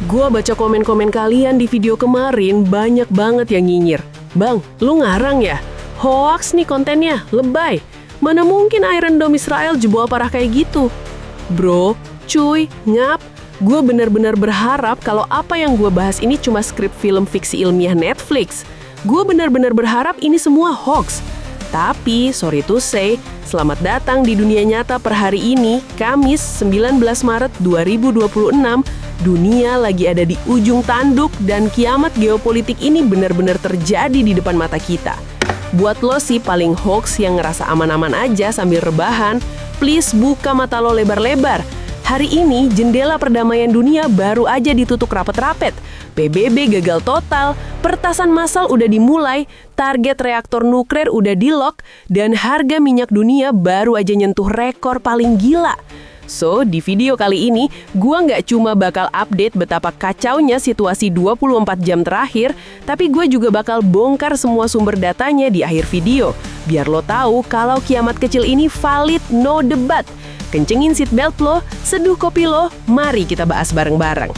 Gua baca komen-komen kalian di video kemarin, banyak banget yang nyinyir. Bang, lu ngarang ya? Hoax nih kontennya, lebay. Mana mungkin Iron Dome Israel jebol parah kayak gitu? Bro, cuy, ngap. Gue benar-benar berharap kalau apa yang gue bahas ini cuma skrip film fiksi ilmiah Netflix. Gue benar-benar berharap ini semua hoax. Tapi, sorry to say, selamat datang di dunia nyata per hari ini, Kamis 19 Maret 2026, dunia lagi ada di ujung tanduk dan kiamat geopolitik ini benar-benar terjadi di depan mata kita. Buat lo sih paling hoax yang ngerasa aman-aman aja sambil rebahan, please buka mata lo lebar-lebar. Hari ini, jendela perdamaian dunia baru aja ditutup rapet-rapet. PBB gagal total, pertasan massal udah dimulai, target reaktor nuklir udah di-lock, dan harga minyak dunia baru aja nyentuh rekor paling gila. So, di video kali ini, gua nggak cuma bakal update betapa kacaunya situasi 24 jam terakhir, tapi gua juga bakal bongkar semua sumber datanya di akhir video. Biar lo tahu kalau kiamat kecil ini valid, no debat. Kencengin seatbelt lo, seduh kopi lo, mari kita bahas bareng-bareng.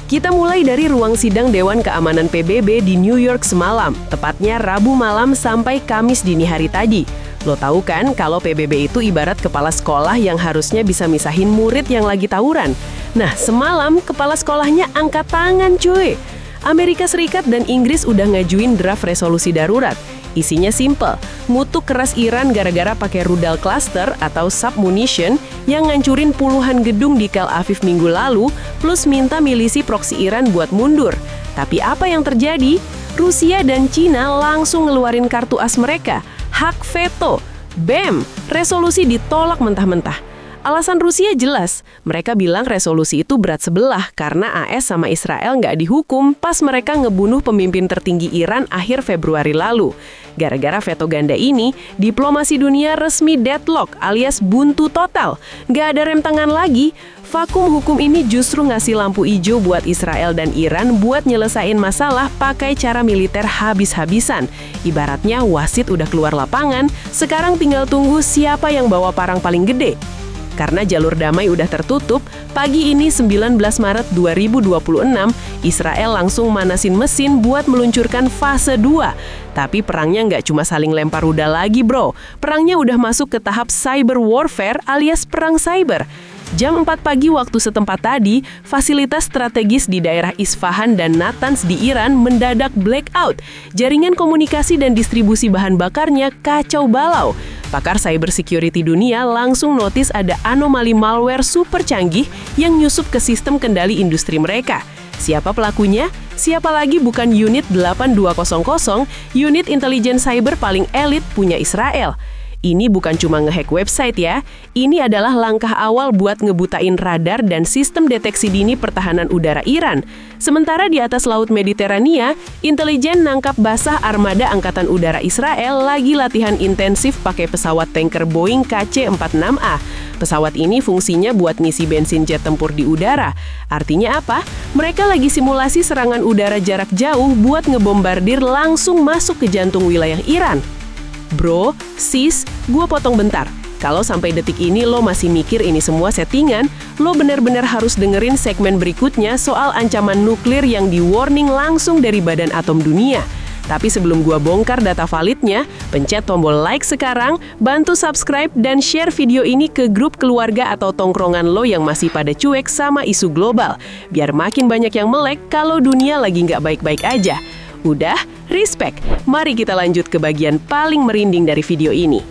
Kita mulai dari ruang sidang Dewan Keamanan PBB di New York semalam, tepatnya Rabu malam sampai Kamis dini hari tadi. Lo tahu kan kalau PBB itu ibarat kepala sekolah yang harusnya bisa misahin murid yang lagi tawuran. Nah, semalam kepala sekolahnya angkat tangan cuy. Amerika Serikat dan Inggris udah ngajuin draft resolusi darurat. Isinya simple, ngutuk keras Iran gara-gara pakai rudal cluster atau submunition yang ngancurin puluhan gedung di Tel Aviv minggu lalu, plus minta milisi proksi Iran buat mundur. Tapi apa yang terjadi? Rusia dan Cina langsung ngeluarin kartu as mereka, hak veto. Bam! Resolusi ditolak mentah-mentah. Alasan Rusia jelas, mereka bilang resolusi itu berat sebelah karena AS sama Israel nggak dihukum pas mereka ngebunuh pemimpin tertinggi Iran akhir Februari lalu. Gara-gara veto ganda ini, diplomasi dunia resmi deadlock alias buntu total. Nggak ada rem tangan lagi, vakum hukum ini justru ngasih lampu hijau buat Israel dan Iran buat nyelesain masalah pakai cara militer habis-habisan. Ibaratnya wasit udah keluar lapangan, sekarang tinggal tunggu siapa yang bawa parang paling gede. Karena jalur damai udah tertutup, pagi ini 19 Maret 2026, Israel langsung manasin mesin buat meluncurkan fase 2. Tapi perangnya nggak cuma saling lempar rudal lagi bro, perangnya udah masuk ke tahap cyber warfare alias perang cyber. Jam 4 pagi waktu setempat tadi, fasilitas strategis di daerah Isfahan dan Natanz di Iran mendadak blackout. Jaringan komunikasi dan distribusi bahan bakarnya kacau balau. Pakar cyber security dunia langsung notice ada anomali malware super canggih yang nyusup ke sistem kendali industri mereka. Siapa pelakunya? Siapa lagi bukan unit 8200, unit intelijen cyber paling elit punya Israel. Ini bukan cuma ngehack website ya, ini adalah langkah awal buat ngebutain radar dan sistem deteksi dini pertahanan udara Iran. Sementara di atas Laut Mediterania, intelijen nangkap basah armada Angkatan Udara Israel lagi latihan intensif pakai pesawat tanker Boeing KC-46A. Pesawat ini fungsinya buat ngisi bensin jet tempur di udara. Artinya apa? Mereka lagi simulasi serangan udara jarak jauh buat ngebombardir langsung masuk ke jantung wilayah Iran. Bro, sis, gue potong bentar. Kalau sampai detik ini lo masih mikir ini semua settingan, lo benar-benar harus dengerin segmen berikutnya soal ancaman nuklir yang di-warning langsung dari Badan Atom Dunia. Tapi sebelum gue bongkar data validnya, pencet tombol like sekarang, bantu subscribe dan share video ini ke grup keluarga atau tongkrongan lo yang masih pada cuek sama isu global. Biar makin banyak yang melek kalau dunia lagi nggak baik-baik aja. Udah? Respect. Mari kita lanjut ke bagian paling merinding dari video ini.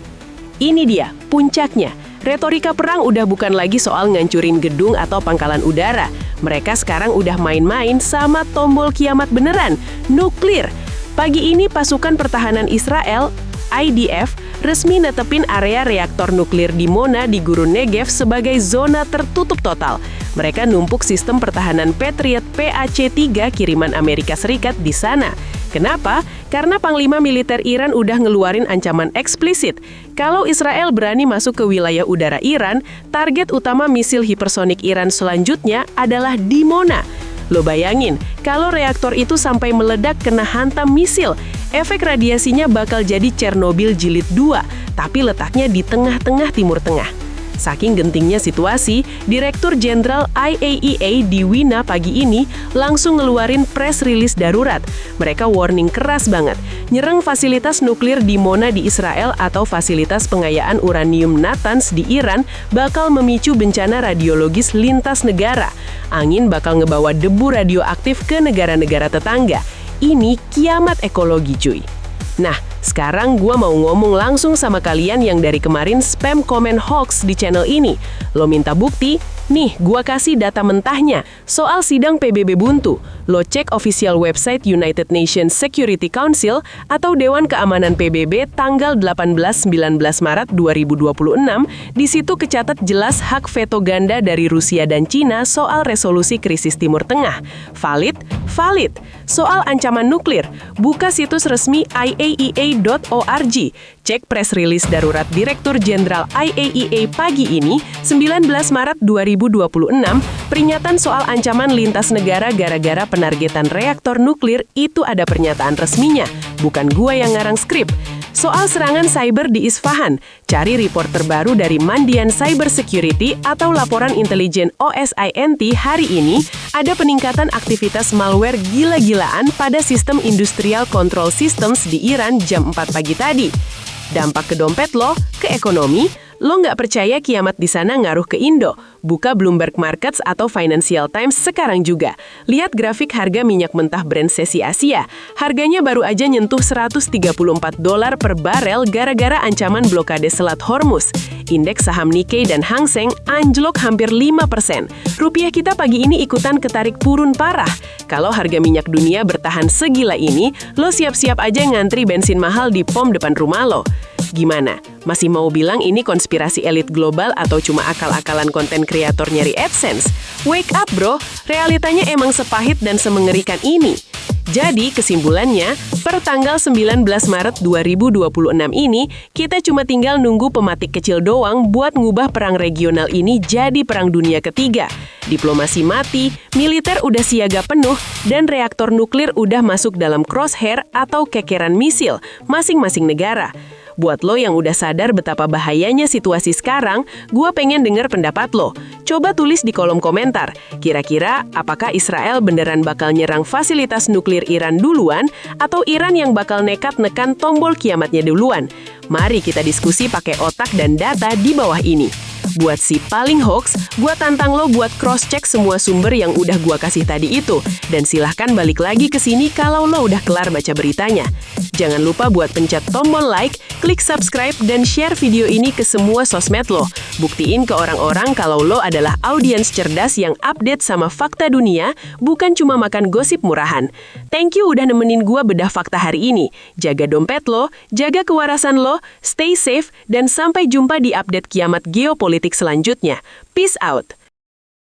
Ini dia, puncaknya. Retorika perang udah bukan lagi soal ngancurin gedung atau pangkalan udara. Mereka sekarang udah main-main sama tombol kiamat beneran, nuklir. Pagi ini pasukan pertahanan Israel, IDF, resmi netepin area reaktor nuklir di Mona di Gurun Negev sebagai zona tertutup total. Mereka numpuk sistem pertahanan Patriot PAC-3 kiriman Amerika Serikat di sana. Kenapa? Karena Panglima Militer Iran udah ngeluarin ancaman eksplisit. Kalau Israel berani masuk ke wilayah udara Iran, target utama misil hipersonik Iran selanjutnya adalah di Mona. Lo bayangin, kalau reaktor itu sampai meledak kena hantam misil, efek radiasinya bakal jadi Chernobyl jilid 2, tapi letaknya di tengah-tengah Timur Tengah. Saking gentingnya situasi, Direktur Jenderal IAEA di Wina pagi ini langsung ngeluarin press release darurat. Mereka warning keras banget, nyerang fasilitas nuklir di Mona di Israel atau fasilitas pengayaan uranium Natanz di Iran bakal memicu bencana radiologis lintas negara. Angin bakal ngebawa debu radioaktif ke negara-negara tetangga. Ini kiamat ekologi, cuy. Nah, sekarang gua mau ngomong langsung sama kalian yang dari kemarin spam komen hoax di channel ini. Lo minta bukti? Nih, gua kasih data mentahnya. Soal sidang PBB buntu, lo cek official website United Nations Security Council atau Dewan Keamanan PBB tanggal 18-19 Maret 2026, di situ kecatat jelas hak veto ganda dari Rusia dan Cina soal resolusi krisis Timur Tengah. Valid? Valid. Soal ancaman nuklir, buka situs resmi iaea.org. Cek press release darurat Direktur Jenderal IAEA pagi ini, 19 Maret 2026, peringatan soal ancaman lintas negara gara-gara penargetan reaktor nuklir itu ada pernyataan resminya, bukan gua yang ngarang skrip. Soal serangan cyber di Isfahan, cari report terbaru dari Mandian Cyber Security atau laporan intelijen OSINT hari ini, ada peningkatan aktivitas malware gila-gilaan pada sistem Industrial Control Systems di Iran jam 4 pagi tadi. Dampak ke dompet lo, ke ekonomi, lo nggak percaya kiamat di sana ngaruh ke Indo? Buka Bloomberg Markets atau Financial Times sekarang juga. Lihat grafik harga minyak mentah Brent sesi Asia. Harganya baru aja nyentuh $134 per barel gara-gara ancaman blokade Selat Hormuz. Indeks saham Nikkei dan Hang Seng anjlok hampir 5%. Rupiah kita pagi ini ikutan ketarik turun parah. Kalau harga minyak dunia bertahan segila ini, lo siap-siap aja ngantri bensin mahal di pom depan rumah lo. Gimana? Masih mau bilang ini konspirasi elit global atau cuma akal-akalan konten kreator nyari AdSense? Wake up bro, realitanya emang sepahit dan semengerikan ini. Jadi kesimpulannya, per tanggal 19 Maret 2026 ini, kita cuma tinggal nunggu pematik kecil doang buat ngubah perang regional ini jadi perang dunia ketiga. Diplomasi mati, militer udah siaga penuh, dan reaktor nuklir udah masuk dalam crosshair atau kekeran misil masing-masing negara. Buat lo yang udah sadar betapa bahayanya situasi sekarang, gua pengen denger pendapat lo. Coba tulis di kolom komentar. Kira-kira, apakah Israel beneran bakal nyerang fasilitas nuklir Iran duluan, atau Iran yang bakal nekat nekan tombol kiamatnya duluan? Mari kita diskusi pakai otak dan data di bawah ini. Buat si paling hoax, gua tantang lo buat cross-check semua sumber yang udah gua kasih tadi itu. Dan silahkan balik lagi ke sini kalau lo udah kelar baca beritanya. Jangan lupa buat pencet tombol like, klik subscribe, dan share video ini ke semua sosmed lo. Buktiin ke orang-orang kalau lo adalah audiens cerdas yang update sama fakta dunia, bukan cuma makan gosip murahan. Thank you udah nemenin gua bedah fakta hari ini. Jaga dompet lo, jaga kewarasan lo, stay safe, dan sampai jumpa di update kiamat geopolitik selanjutnya. Peace out!